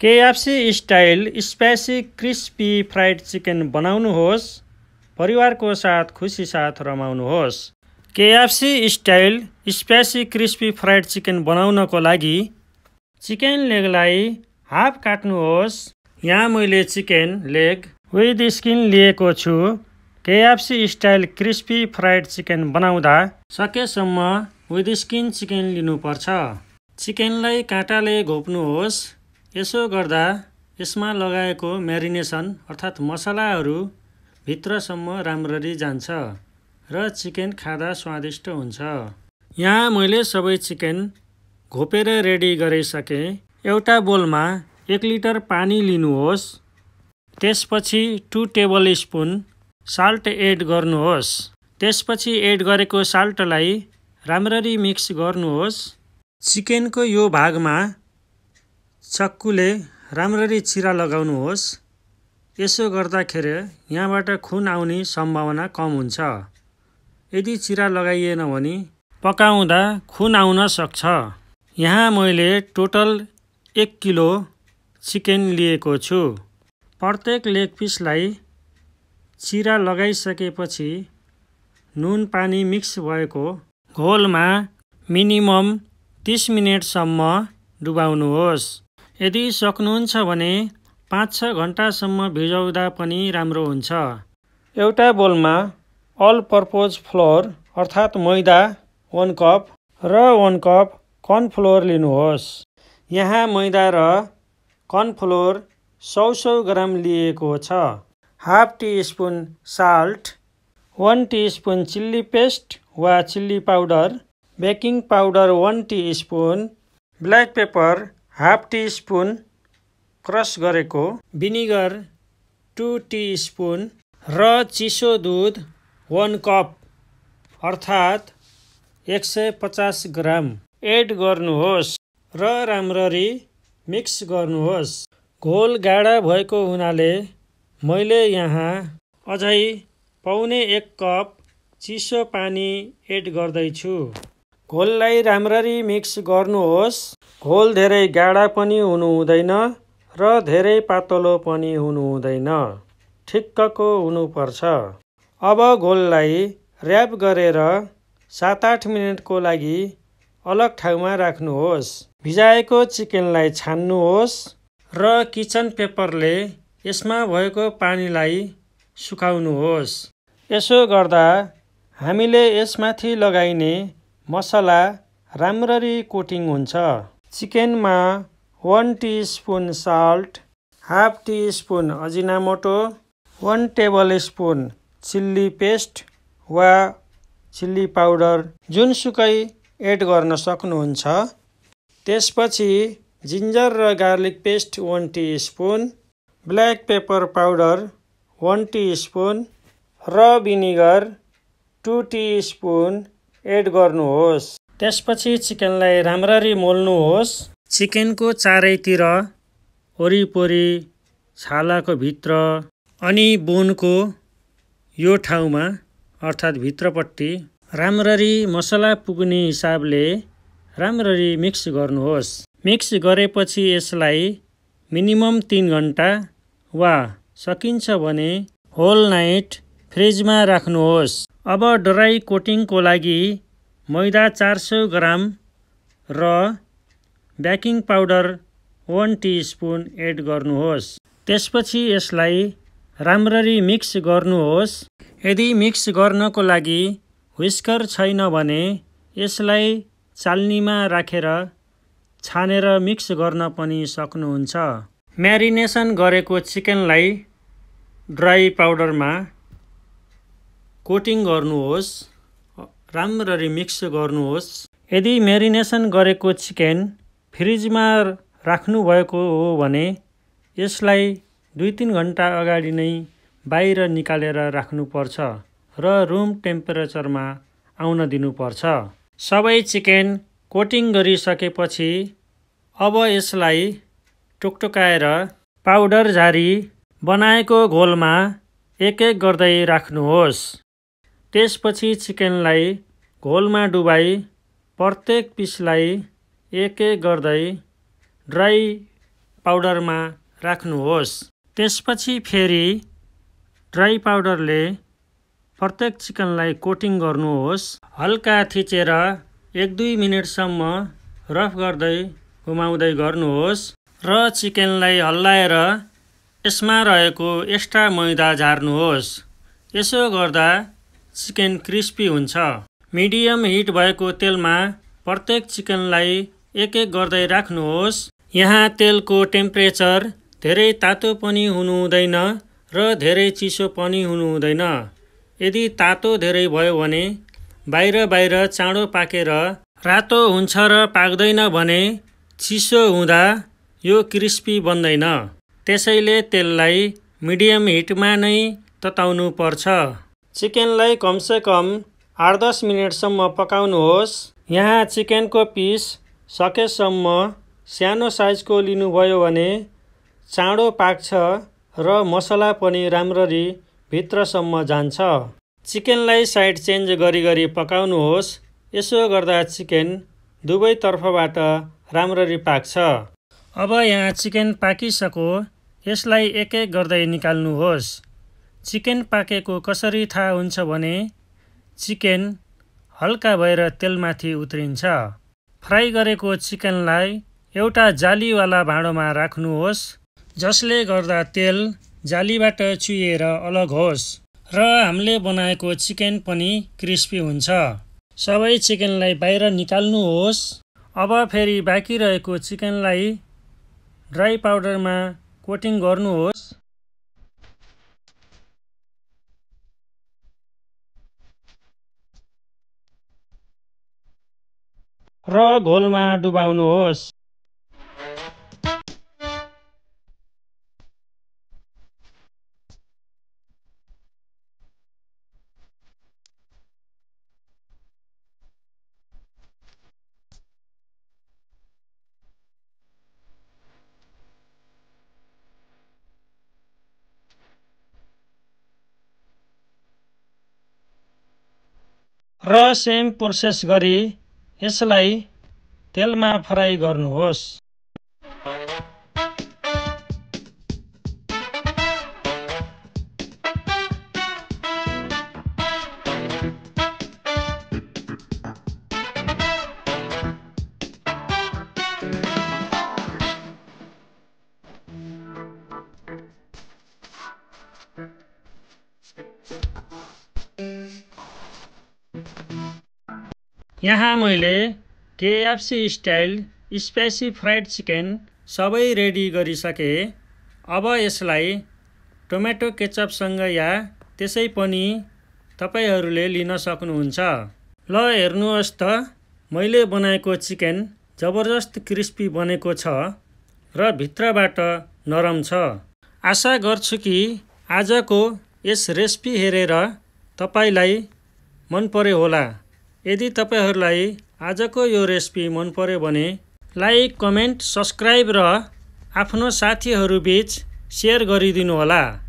KFC style spicy crispy fried chicken बनाउनुहोस्। परिवारको साथ खुसी साथ रमाउनुहोस्। KFC style spicy crispy fried chicken बनाउनको लागि चिकन लेगलाई हाफ काट्नुहोस्। यहाँ मैले चिकन लेग विथ स्किन लिएको छु। KFC style crispy fried chicken बनाउँदा सकेसम्म विथ स्किन चिकन लिनुपर्छ। चिकनलाई काँटाले घोप्नुहोस्। यसो गर्दा यसमा लगाएको म्यारिनेसन अर्थात् मसलाहरू भित्रसम्म राम्ररी जान्छ र चिकन खाँदा स्वादिष्ट हुन्छ। यहाँ मैले सबै चिकन घोपेर रेडी गरिसकेँ। एउटा बोलमा 1 लिटर पानी लिनुहोस्। त्यसपछि 2 टेबल स्पुन साल्ट एड गर्नुहोस्। त्यसपछि एड गरेको साल्टलाई राम्ररी मिक्स गर्नुहोस्। चिकनको यो भागमा चक्कुले राम्ररी चिरा लगाउनुहोस्। यसो गर्दाखेरि यहाँबाट खुन आउने सम्भावना कम हुन्छ। यदि चिरा लगाइएन भने पकाउँदा खुन आउन सक्छ। यहाँ मैले टोटल 1 किलो चिकन लिएको छु। प्रत्येक लेग पिसलाई चिरा लगाइसकेपछि नुन पानी मिक्स भएको घोलमा मिनिमम 30 मिनेटसम्म डुबाउनुहोस्। यदि सक्नुहुन्छ भने 5-6 घन्टासम्म भिजाउँदा पनि राम्रो हुन्छ। एउटा बोलमा अल पर्पज फ्लोर अर्थात् मैदा 1 कप र 1 कप कर्नफ्लोर लिनुहोस्। यहाँ मैदा र कर्नफ्लोर 100 ग्राम लिएको छ। Half teaspoon salt, 1 teaspoon chilli paste वा chilli powder, baking powder 1 teaspoon, black pepper half teaspoon crush गरेको, भिनिगर 2 टीस्पुन र चिसो दुध 1 कप अर्थात् 150 ग्राम एड गर्नुहोस् र राम्ररी मिक्स गर्नुहोस्। घोल गाढा भएको हुनाले मैले यहाँ अझै पौने 1 कप चिसो पानी एड गर्दैछु। घोललाई राम्ररी मिक्स गर्नुहोस्। घोल धेरै गाढा पनि हुनु हुँदैन र धेरै पातलो पनि हुनु हुँदैन। ठिक्कको हुनुपर्छ। अब घोललाई र्याप गरेर 7-8 मिनेटको लागि अलग ठाउँमा राख्नुहोस्। भिजाएको चिकनलाई छान्नुहोस् र किचन पेपरले यसमा भएको पानीलाई सुकाउनुहोस्। यसो गर्दा हामीले यसमाथि लगाइने मसला राम्ररी कोटिङ हुन्छ। चिकनमा 1 teaspoon salt, half teaspoon Ajinomoto, 1 tablespoon chilli paste वा चिल्ली पाउडर जुनसुकै एड गर्न सक्नुहुन्छ। त्यसपछि जिन्जर र garlic paste 1 teaspoon, black pepper powder 1 teaspoon र भिनिगर 2 टीस्पुन एड गर्नुहोस्। त्यसपछि चिकनलाई राम्ररी मोल्नुहोस्। चिकनको चारैतिर वरिपरि छालाको भित्र अनि बोनको यो ठाउँमा अर्थात् भित्रपट्टि राम्ररी मसला पुग्ने हिसाबले राम्ररी मिक्स गर्नुहोस्। मिक्स गरेपछि यसलाई मिनिमम 3 घन्टा वा सकिन्छ भने होल नाइट फ्रिजमा राख्नुहोस्। अब ड्राई कोटिङको लागि मैदा 400 ग्राम र बेकिङ पाउडर 1 टीस्पुन एड गर्नुहोस्। त्यसपछि यसलाई राम्ररी मिक्स गर्नुहोस्। यदि मिक्स गर्नको लागि व्हिस्कर छैन भने यसलाई चाल्नीमा राखेर छानेर मिक्स गर्न पनि सक्नुहुन्छ। म्यारिनेसन गरेको चिकनलाई ड्राई पाउडरमा कोटिङ गर्नुहोस्। राम्ररी मिक्स गर्नुहोस्। यदि म्यारिनेसन गरेको चिकन फ्रिजमा राख्नुभएको हो भने यसलाई 2-3 घन्टा अगाडि नै बाहिर निकालेर राख्नुपर्छ र रुम टेम्परेचरमा आउन दिनुपर्छ। सबै चिकन कोटिङ गरिसकेपछि अब यसलाई टोकटोकाएर पाउडर झारी बनाएको घोलमा एक-एक गर्दै राख्नुहोस्। त्यसपछि चिकनलाई घोलमा डुबाई प्रत्येक पिसलाई एक-एक गर्दै ड्राई पाउडरमा राख्नुहोस्। त्यसपछि फेरि ड्राई पाउडरले प्रत्येक चिकनलाई कोटिङ गर्नुहोस्। हल्का थिचेर 1-2 मिनेटसम्म रफ गर्दै घुमाउँदै गर्नुहोस् र चिकनलाई हल्लाएर यसमा रहेको एक्स्ट्रा मैदा झार्नुहोस्। यसो गर्दा चिकन क्रिस्पी हुन्छ। मिडियम हिट भएको तेलमा प्रत्येक चिकनलाई एक-एक गर्दै राख्नुहोस्। यहाँ तेलको टेम्परेचर धेरै तातो पनि हुनु हुँदैन र धेरै चिसो पनि हुनु हुँदैन। यदि तातो धेरै भयो भने बाहिर चाँडो पाकेर रातो हुन्छ र पाक्दैन भने चिसो हुँदा यो क्रिस्पी बन्दैन। त्यसैले तेललाई मिडियम हिटमा नै तताउनु पर्छ। चिकनलाई कमसेकम 8-10 मिनेटसम्म पकाउनुहोस्। यहाँ चिकनको पिस सकेसम्म सानो साइजको लिनुभयो भने चाँडो पाक्छ र मसला पनि राम्ररी भित्रसम्म जान्छ। चिकनलाई साइड चेन्ज गरी पकाउनुहोस्। यसो गर्दा चिकन दुवैतर्फबाट राम्ररी पाक्छ। अब यहाँ चिकन पाकिसक्यो। यसलाई एक-एक गर्दै निकाल्नुहोस्। चिकन पाकेको कसरी थाहा हुन्छ भने चिकन हल्का भएर तेलमाथि उत्रिन्छ। फ्राई गरेको चिकनलाई एउटा जालीवाला भाँडोमा राख्नुहोस् जसले गर्दा तेल जालीबाट चुहिएर अलग होस् र हामीले बनाएको चिकन पनि क्रिस्पी हुन्छ। सबै चिकनलाई बाहिर निकाल्नुहोस्। अब फेरि बाँकी रहेको चिकनलाई ड्राई पाउडरमा कोटिङ गर्नुहोस् र घोलमा डुबाउनुहोस्। र सेम प्रोसेस गरी यसलाई तेलमा फ्राई गर्नुहोस्। यहाँ मैले KFC style spicy fried chicken सबै रेडी गरिसके। अब यसलाई टोमेटो केचपसँग या त्यसै पनि तपाईहरूले लिन सक्नुहुन्छ। ल हेर्नुहोस् त मैले बनाएको चिकन जबरजस्त क्रिस्पी बनेको छ र भित्रबाट नरम छ। आशा गर्छु कि आजको यस रेसिपी हेरेर तपाईलाई मन पर्यो होला। यदि तपाईहरूलाई आजको यो रेसिपी मन पर्यो भने लाइक, कमेन्ट, सब्स्क्राइब र आफ्नो साथीहरू बीच सेयर गरिदिनु होला।